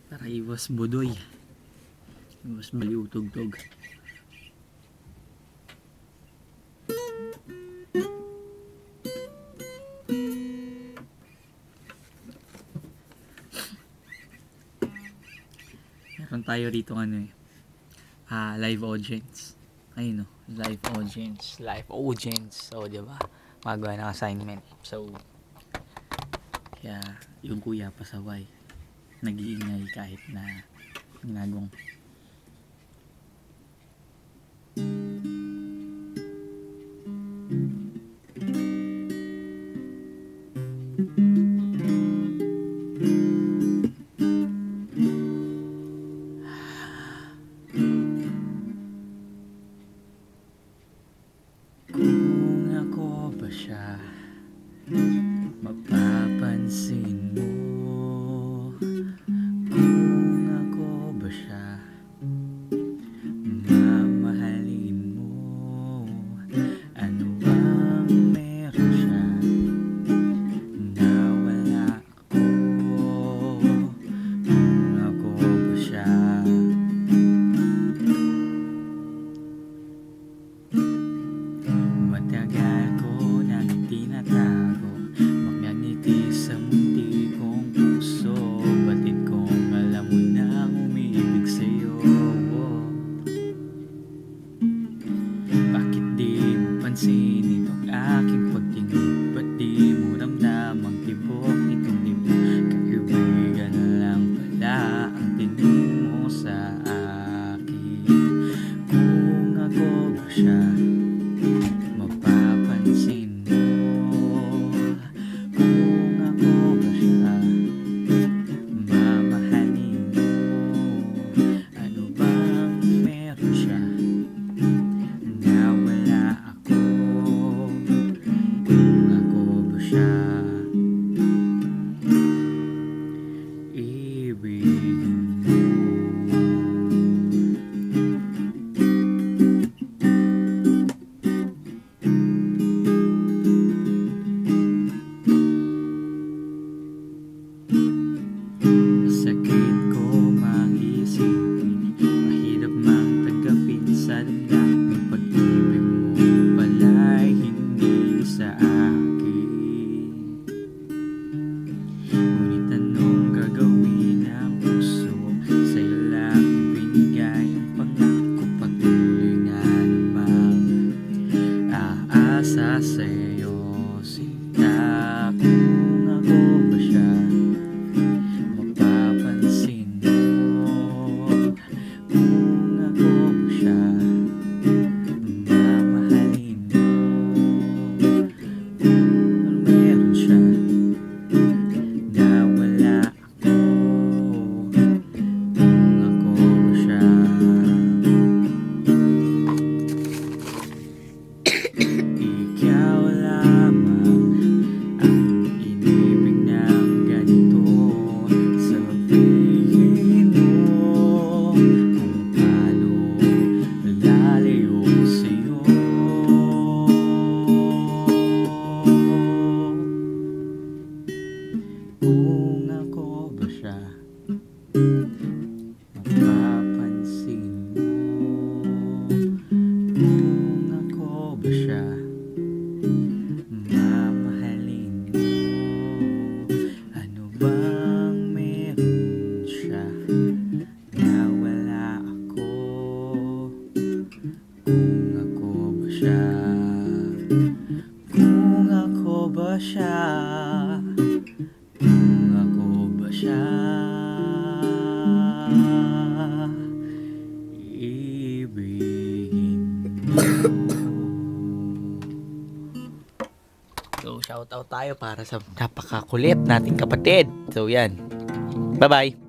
Para iwas budoy. Iwas baliutog-tog. Meron tayo rito live audience. Ayun live audience. Live audience. So, diba? Magawa ng assignment. So, kaya yung kuya pasaway. Nag-iingay kahit na ginagong. Kung ako ba siya, mapapansin mo. Kung ako ba siya, mamahalin mo. Ano bang meron siya na wala ako? Kung ako ba siya, matagal ko nang tinatago, magnaniti sa munti kong puso. Batid kong alam mo na umiibig sa'yo. Bakit di mo pansin itong aking pagtingin? Ba't di mo ramdam ang tibok nitong dibdib? Kaibigan na lang pala ang tingin mo sa akin. Kung ako ba siya, mapapansin mo. Kung ako ba siya, mamahalin mo. Ano bang meron siya na wala ako? Kung ako ba siya, ibigin mo. Masakit ko maisipin, mahirap mang tanggapin sa damdamin. Pag-ibig mo pala'y hindi sa akin. Ngunit anong gagawin ang puso? Sa'yo lang ibinigay ang pangako. Patuloy na namang aasa sa'yo, sinta. Kung ako ba siya, mapapansin mo. Kung ako ba siya, mamahalin mo. Kung meron siya na wala ako. Kung ako ba siya, ikaw lamang ang inibig ng ganito. Sabihin mo kung paano lalayo sa'yo. Kung ako ba siya, mapapansin mo. Kung ako ba siya, mamahalin mo. Ano bang meron siya na wala ako? Kung ako ba siya, kung ako ba siya, kung ako ba siya, ibigin mo. So, shoutout tayo para sa napakakulit nating kapatid. So, yan. Bye-bye.